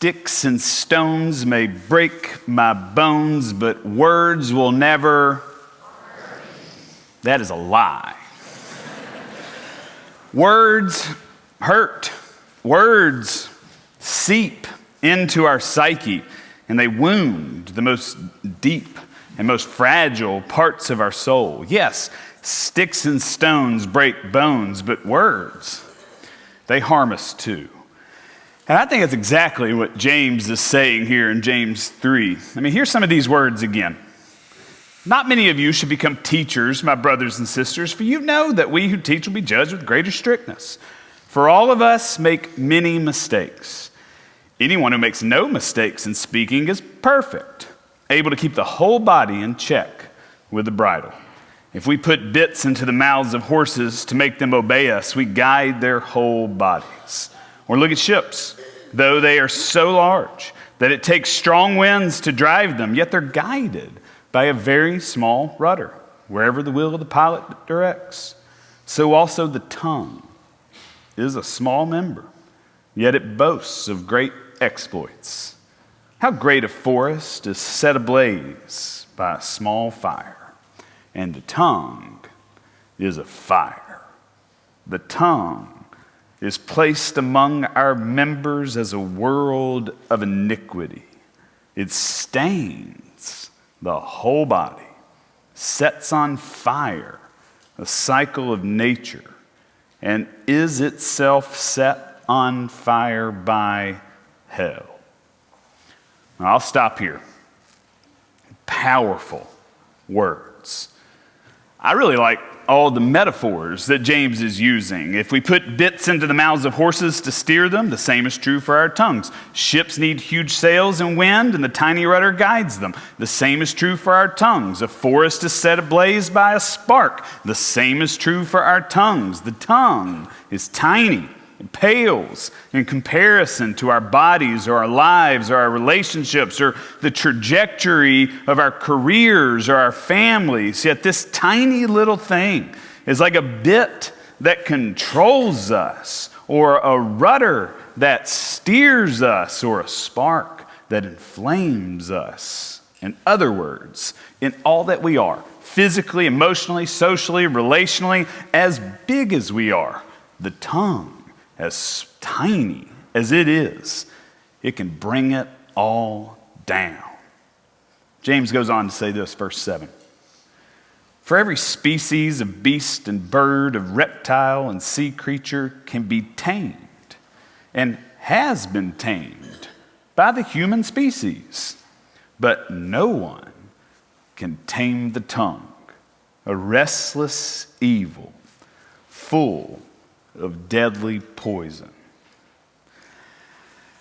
Sticks and stones may break my bones, but words will never. That is a lie. Words hurt. Words seep into our psyche, and they wound the most deep and most fragile parts of our soul. Yes, sticks and stones break bones, but words, they harm us too. And I think that's exactly what James is saying here in James 3. I mean, here's some of these words again. Not many of you should become teachers, my brothers and sisters, for you know that we who teach will be judged with greater strictness. For all of us make many mistakes. Anyone who makes no mistakes in speaking is perfect, able to keep the whole body in check with the bridle. If we put bits into the mouths of horses to make them obey us, we guide their whole bodies. Or look at ships. Though they are so large that it takes strong winds to drive them, yet they're guided by a very small rudder, wherever the will of the pilot directs. So also the tongue is a small member, yet it boasts of great exploits. How great a forest is set ablaze by a small fire, and the tongue is a fire. The tongue is placed among our members as a world of iniquity. It stains the whole body, sets on fire a cycle of nature, and is itself set on fire by hell. Now, I'll stop here. Powerful words. I really like all the metaphors that James is using. If we put bits into the mouths of horses to steer them, the same is true for our tongues. Ships need huge sails and wind, and the tiny rudder guides them. The same is true for our tongues. A forest is set ablaze by a spark. The same is true for our tongues. The tongue is tiny. It pales in comparison to our bodies or our lives or our relationships or the trajectory of our careers or our families. Yet this tiny little thing is like a bit that controls us, or a rudder that steers us, or a spark that inflames us. In other words, in all that we are, physically, emotionally, socially, relationally, as big as we are, the tongue, as tiny as it is, it can bring it all down. James goes on to say this, verse 7. For every species of beast and bird, of reptile and sea creature can be tamed and has been tamed by the human species, but no one can tame the tongue, a restless evil, full of deadly poison.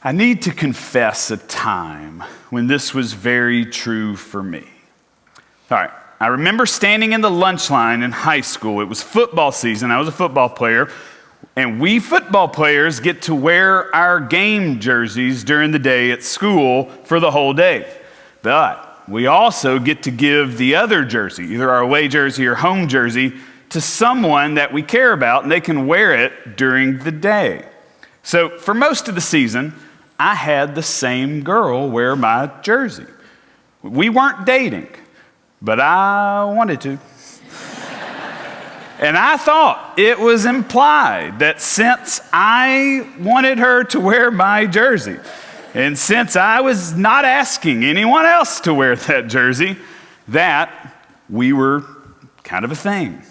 I need to confess a time when this was very true for me. All right, I remember standing in the lunch line in high school. It was football season. I was a football player, and we football players get to wear our game jerseys during the day at school for the whole day. But we also get to give the other jersey, either our away jersey or home jersey, to someone that we care about, and they can wear it during the day. So for most of the season, I had the same girl wear my jersey. We weren't dating, but I wanted to. And I thought it was implied that since I wanted her to wear my jersey, and since I was not asking anyone else to wear that jersey, that we were kind of a thing.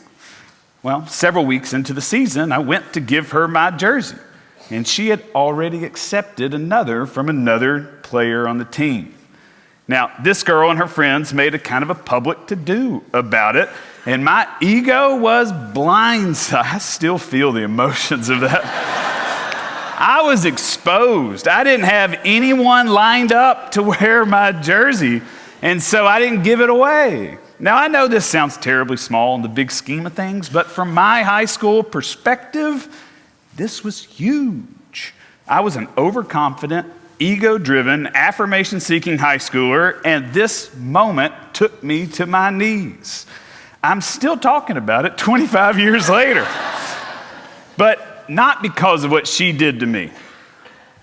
Well, several weeks into the season, I went to give her my jersey, and she had already accepted another from another player on the team. Now, this girl and her friends made a kind of a public to-do about it, and my ego was blindsided. I still feel the emotions of that. I was exposed. I didn't have anyone lined up to wear my jersey, and so I didn't give it away. Now, I know this sounds terribly small in the big scheme of things, but from my high school perspective, this was huge. I was an overconfident, ego-driven, affirmation-seeking high schooler, and this moment took me to my knees. I'm still talking about it 25 years later. But not because of what she did to me.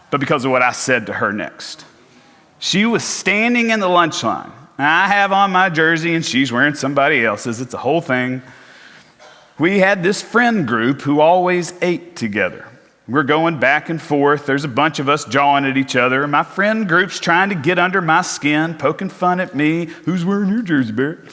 but because of what I said to her next. She was standing in the lunch line. I have on my jersey and she's wearing somebody else's. It's a whole thing. We had this friend group who always ate together. We're going back and forth. There's a bunch of us jawing at each other. My friend group's trying to get under my skin, poking fun at me. Who's wearing your jersey, Barrett?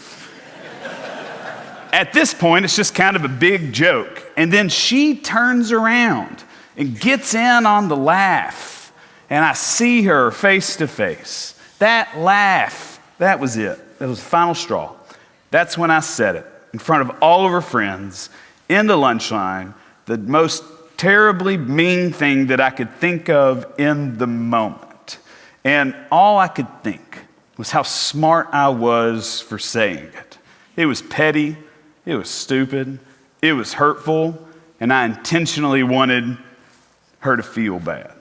At this point, it's just kind of a big joke. And then she turns around and gets in on the laugh. And I see her face to face. That laugh, that was it. That was the final straw. That's when I said it in front of all of her friends in the lunch line, the most terribly mean thing that I could think of in the moment. And all I could think was how smart I was for saying it. It was petty, it was stupid, it was hurtful, and I intentionally wanted her to feel bad.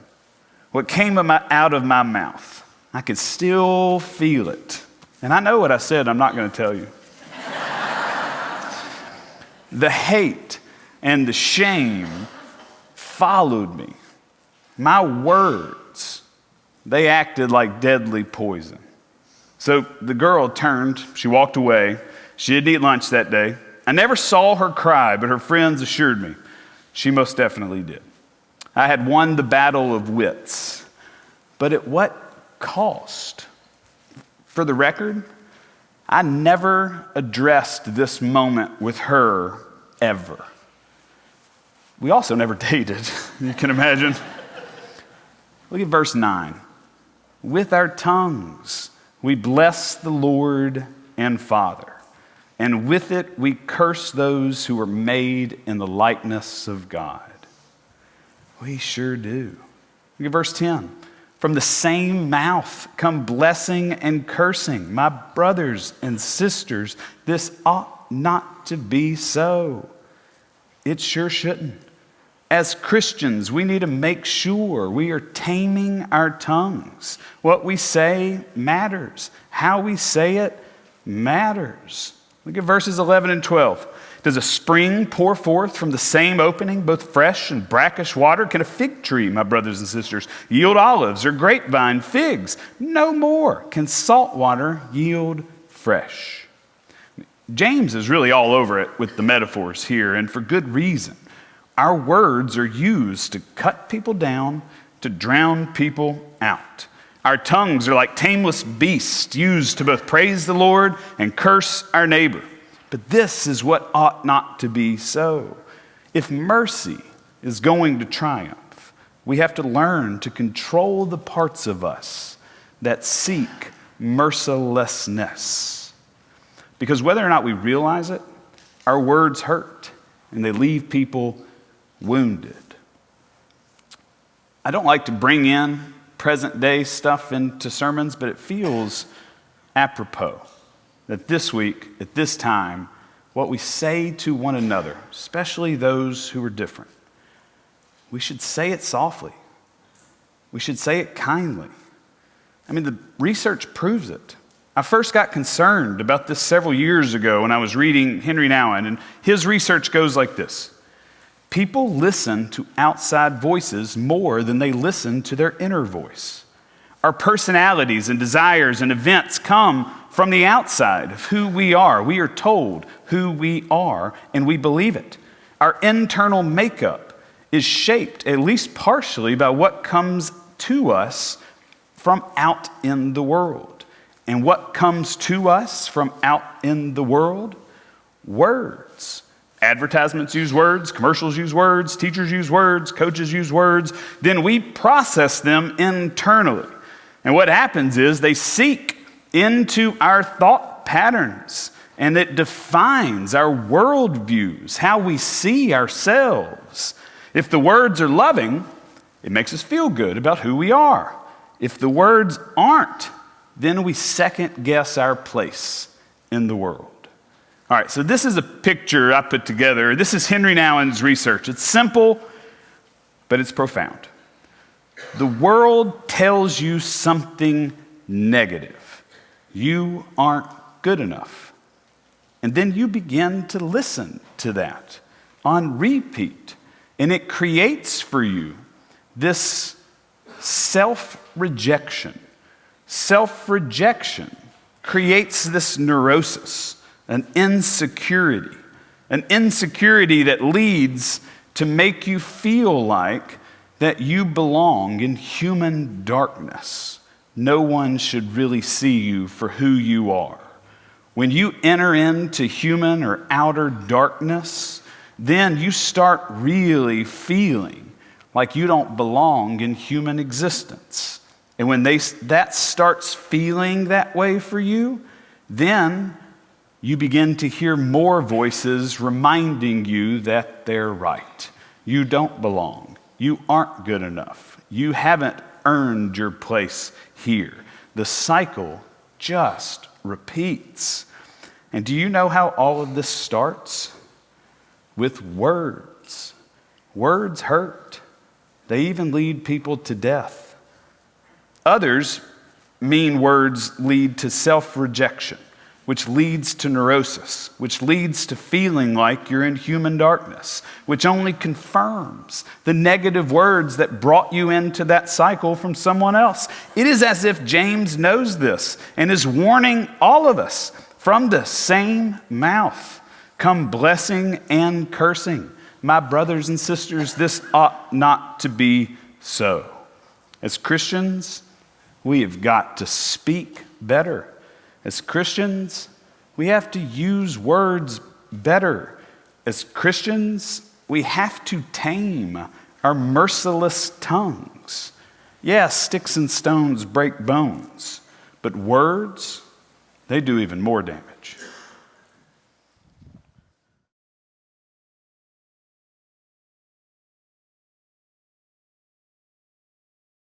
What came out of my mouth, I could still feel it. And I know what I said, I'm not going to tell you. The hate and the shame followed me. My words, they acted like deadly poison. So the girl turned, she walked away. She didn't eat lunch that day. I never saw her cry, but her friends assured me she most definitely did. I had won the battle of wits, but at what cost? For the record, I never addressed this moment with her ever. We also never dated, you can imagine. Look at verse 9. With our tongues we bless the Lord and Father, and with it we curse those who are made in the likeness of God. We sure do. Look at verse 10. From the same mouth come blessing and cursing. My brothers and sisters, this ought not to be so. It sure shouldn't. As Christians, we need to make sure we are taming our tongues. What we say matters. How we say it matters. Look at verses 11 and 12. Does a spring pour forth from the same opening both fresh and brackish water? Can a fig tree, my brothers and sisters, yield olives, or grapevine figs? No more can salt water yield fresh. James is really all over it with the metaphors here, and for good reason. Our words are used to cut people down, to drown people out. Our tongues are like tameless beasts used to both praise the Lord and curse our neighbor. But this is what ought not to be so. If mercy is going to triumph, we have to learn to control the parts of us that seek mercilessness. Because whether or not we realize it, our words hurt and they leave people wounded. I don't like to bring in present day stuff into sermons, but it feels apropos that this week, at this time, what we say to one another, especially those who are different, we should say it softly. We should say it kindly. I mean, the research proves it. I first got concerned about this several years ago when I was reading Henry Nouwen, and his research goes like this. People listen to outside voices more than they listen to their inner voice. Our personalities and desires and events come from the outside of who we are. We are told who we are, and we believe it. Our internal makeup is shaped, at least partially, by what comes to us from out in the world. And what comes to us from out in the world? Words. Advertisements use words, commercials use words, teachers use words, coaches use words. Then we process them internally. And what happens is they seek into our thought patterns, and it defines our worldviews, how we see ourselves. If the words are loving, it makes us feel good about who we are. If the words aren't, then we second guess our place in the world. All right, so this is a picture I put together. This is Henry Nouwen's research. It's simple, but it's profound. The world tells you something negative. You aren't good enough. And then you begin to listen to that on repeat. And it creates for you this self-rejection. Self-rejection creates this neurosis, an insecurity that leads to make you feel like that you belong in human darkness. No one should really see you for who you are. When you enter into human or outer darkness, then you start really feeling like you don't belong in human existence. And when that starts feeling that way for you, then you begin to hear more voices reminding you that they're right. You don't belong. You aren't good enough. You haven't earned your place here. The cycle just repeats. And do you know how all of this starts? With words. Words hurt. They even lead people to death. Others mean words lead to self-rejection, which leads to neurosis, which leads to feeling like you're in human darkness, which only confirms the negative words that brought you into that cycle from someone else. It is as if James knows this and is warning all of us from the same mouth come blessing and cursing. My brothers and sisters, this ought not to be so. As Christians, we have got to speak better. As Christians, we have to use words better. As Christians, we have to tame our merciless tongues. Yes, sticks and stones break bones, but words, they do even more damage.